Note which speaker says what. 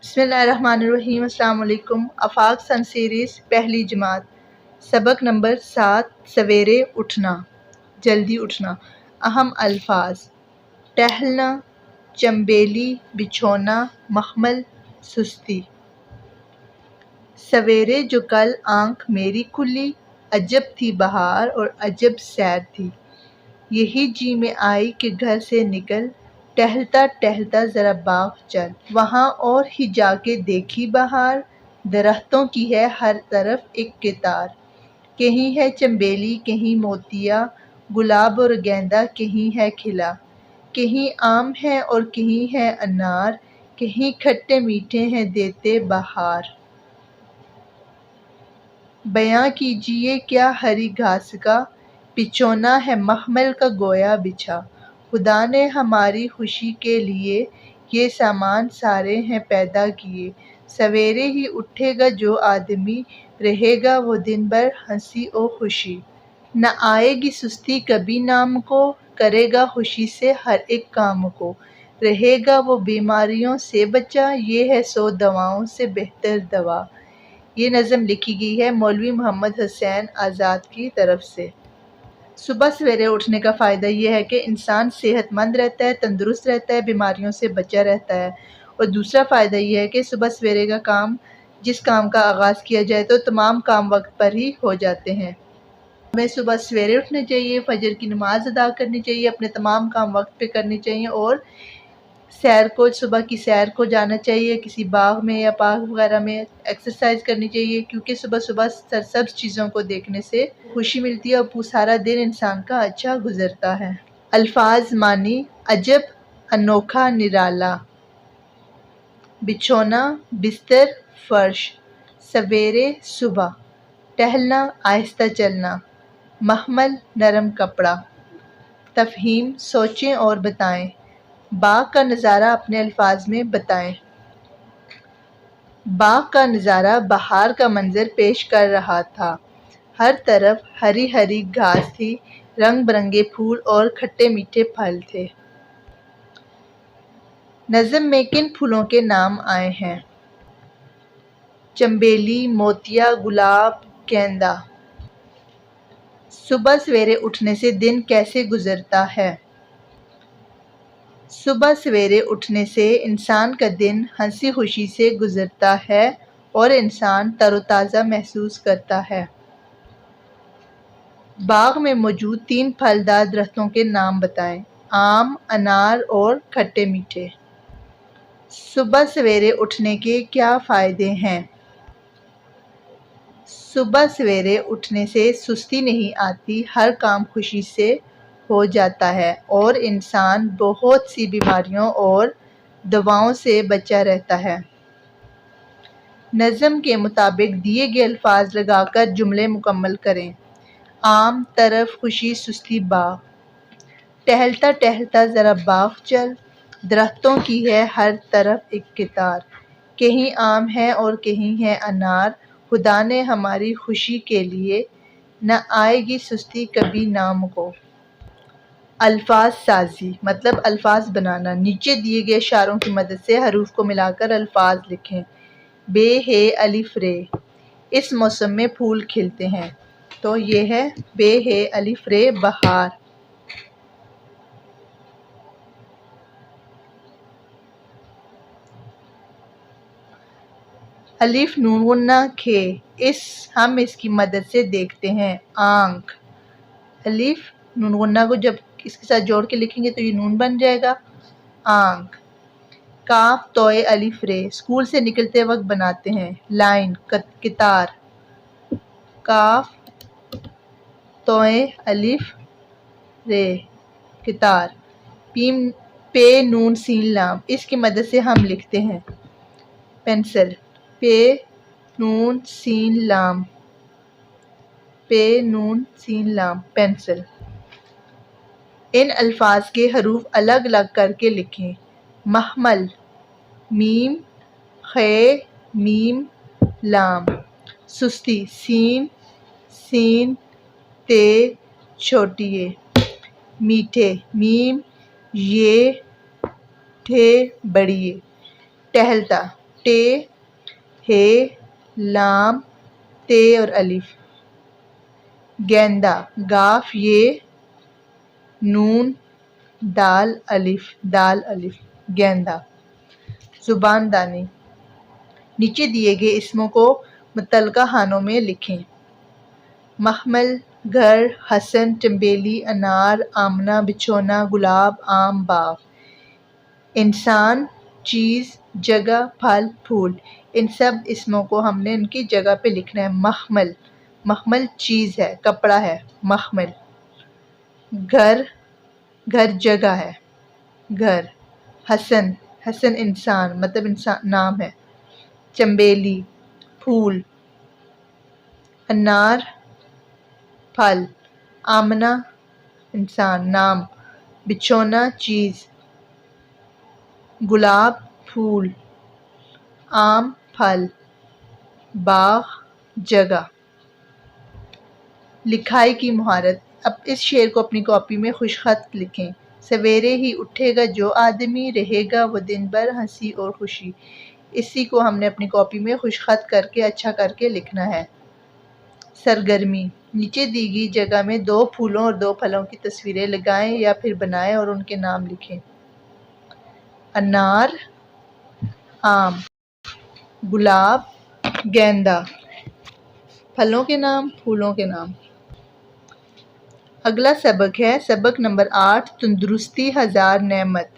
Speaker 1: بسم اللہ الرحمن الرحیم۔ السلام علیکم۔ آفاق سن سیریز پہلی جماعت، سبق نمبر 7، سویرے اٹھنا، جلدی اٹھنا۔ اہم الفاظ: ٹہلنا، چنبیلی، بچھونا، مخمل، سستی۔ سویرے جو کل آنکھ میری کھلی، عجب تھی بہار اور عجب سیر تھی۔ یہی جی میں آئی کہ گھر سے نکل، ٹہلتا ٹہلتا ذرا باغ چل۔ وہاں اور ہی جا کے دیکھی بہار، درختوں کی ہے ہر طرف ایک کتار۔ کہیں ہے چنبیلی، کہیں موتیا، گلاب اور گیندا کہیں ہے کھلا۔ کہیں آم ہے اور کہیں ہے انار، کہیں کھٹے میٹھے ہیں دیتے بہار۔ بیاں کیجیے کیا ہری گھاس کا، بچھونا ہے مخمل کا گویا بچھا۔ خدا نے ہماری خوشی کے لیے یہ سامان سارے ہیں پیدا کیے۔ سویرے ہی اٹھے گا جو آدمی، رہے گا وہ دن بھر ہنسی و خوشی۔ نہ آئے گی سستی کبھی نام کو، کرے گا خوشی سے ہر ایک کام کو۔ رہے گا وہ بیماریوں سے بچا، یہ ہے 100 دواؤں سے بہتر دوا۔ یہ نظم لکھی گئی ہے مولوی محمد حسین آزاد کی طرف سے۔ صبح سویرے اٹھنے کا فائدہ یہ ہے کہ انسان صحت مند رہتا ہے، تندرست رہتا ہے، بیماریوں سے بچا رہتا ہے۔ اور دوسرا فائدہ یہ ہے کہ صبح سویرے کا کام، جس کام کا آغاز کیا جائے تو تمام کام وقت پر ہی ہو جاتے ہیں۔ ہمیں صبح سویرے اٹھنا چاہیے، فجر کی نماز ادا کرنی چاہیے، اپنے تمام کام وقت پہ کرنے چاہیے، اور صبح کی سیر کو جانا چاہیے، کسی باغ میں یا پارک وغیرہ میں ایکسرسائز کرنی چاہیے، کیونکہ صبح صبح سرسبز چیزوں کو دیکھنے سے خوشی ملتی ہے اور سارا دن انسان کا اچھا گزرتا ہے۔ الفاظ معنی: عجب، انوکھا، نرالا۔ بچھونا، بستر، فرش۔ سویرے، صبح۔ ٹہلنا، آہستہ چلنا۔ مخمل، نرم کپڑا۔ تفہیم: سوچیں اور بتائیں۔ باغ کا نظارہ اپنے الفاظ میں بتائیں۔ باغ کا نظارہ بہار کا منظر پیش کر رہا تھا۔ ہر طرف ہری ہری گھاس تھی، رنگ برنگے پھول اور کھٹے میٹھے پھل تھے۔ نظم میں کن پھولوں کے نام آئے ہیں؟ چنبیلی، موتیا، گلاب، گیندا۔ صبح سویرے اٹھنے سے دن کیسے گزرتا ہے؟ صبح سویرے اٹھنے سے انسان کا دن ہنسی خوشی سے گزرتا ہے اور انسان تر و تازہ محسوس کرتا ہے۔ باغ میں موجود 3 پھلدار درختوں کے نام بتائیں۔ آم، انار اور کھٹے میٹھے۔ صبح سویرے اٹھنے کے کیا فائدے ہیں؟ صبح سویرے اٹھنے سے سستی نہیں آتی، ہر کام خوشی سے ہو جاتا ہے اور انسان بہت سی بیماریوں اور دواؤں سے بچا رہتا ہے۔ نظم کے مطابق دیے گئے الفاظ لگا کر جملے مکمل کریں۔ آم، طرف، خوشی، سستی، باغ۔ ٹہلتا ٹہلتا ذرا باغ چل، درختوں کی ہے ہر طرف ایک کتار۔ کہیں آم ہے اور کہیں ہے انار، خدا نے ہماری خوشی کے لیے، نہ آئے گی سستی کبھی نام کو۔ الفاظ سازی مطلب الفاظ بنانا۔ نیچے دیے گئے اشاروں کی مدد سے حروف کو ملا کر الفاظ لکھیں۔ بے ہے الف رے، اس موسم میں پھول کھلتے ہیں، تو یہ ہے بے ہے الف رے، بہار۔ الف نون غنہ کھے، ہم اس کی مدد سے دیکھتے ہیں، آنکھ۔ الف نون غنہ کو جب اس کے ساتھ جوڑ کے لکھیں گے تو یہ نون بن جائے گا، آنکھ۔ کاف توئے الف رے، اسکول سے نکلتے وقت بناتے ہیں، لائن، کتار۔ کاف توئے الف رے، کتار۔ پے نون سین لام، اس کی مدد سے ہم لکھتے ہیں، پینسل۔ پے نون سین لام، پے نون سین لام، پینسل۔ ان الفاظ کے حروف الگ الگ کر کے لکھیں۔ مخمل، میم، خے، میم، لام۔ سستی، سین، سین، تے، چھوٹی ے۔ میٹھے، میم، یہ، ٹھے، بڑی ے۔ ٹہلتا، ٹے، ہے، لام، تے اور الف۔ گیندا، گاف یہ، نون، دال الف، گیندا۔ زبان دانی، نیچے دیے گئے اسموں کو متعلقہ خانوں میں لکھیں۔ محمل، گھر، حسن، چنبیلی، انار، آمنہ، بچھونا، گلاب، آم، باغ۔ انسان، چیز، جگہ، پھل، پھول۔ ان سب اسموں کو ہم نے ان کی جگہ پہ لکھنا ہے۔ محمل چیز ہے، کپڑا ہے، محمل۔ گھر جگہ ہے، گھر۔ حسن انسان مطلب نام ہے، چنبیلی پھول۔ انار پھل، آمنہ انسان نام، بچھونا چیز، گلاب پھول، آم پھل، باغ جگہ۔ لکھائی کی مہارت۔ اب اس شعر کو اپنی کاپی میں خوش خط لکھیں۔ سویرے ہی اٹھے گا جو آدمی، رہے گا وہ دن بھر ہنسی اور خوشی۔ اسی کو ہم نے اپنی کاپی میں خوش خط کر کے اچھا کر کے لکھنا ہے۔ سرگرمی، نیچے دی گئی جگہ میں 2 پھولوں اور 2 پھلوں کی تصویریں لگائیں یا پھر بنائیں اور ان کے نام لکھیں۔ انار، آم، گلاب، گیندا۔ پھلوں کے نام، پھولوں کے نام۔ اگلا سبق ہے سبق نمبر 8، تندرستی ہزار نعمت۔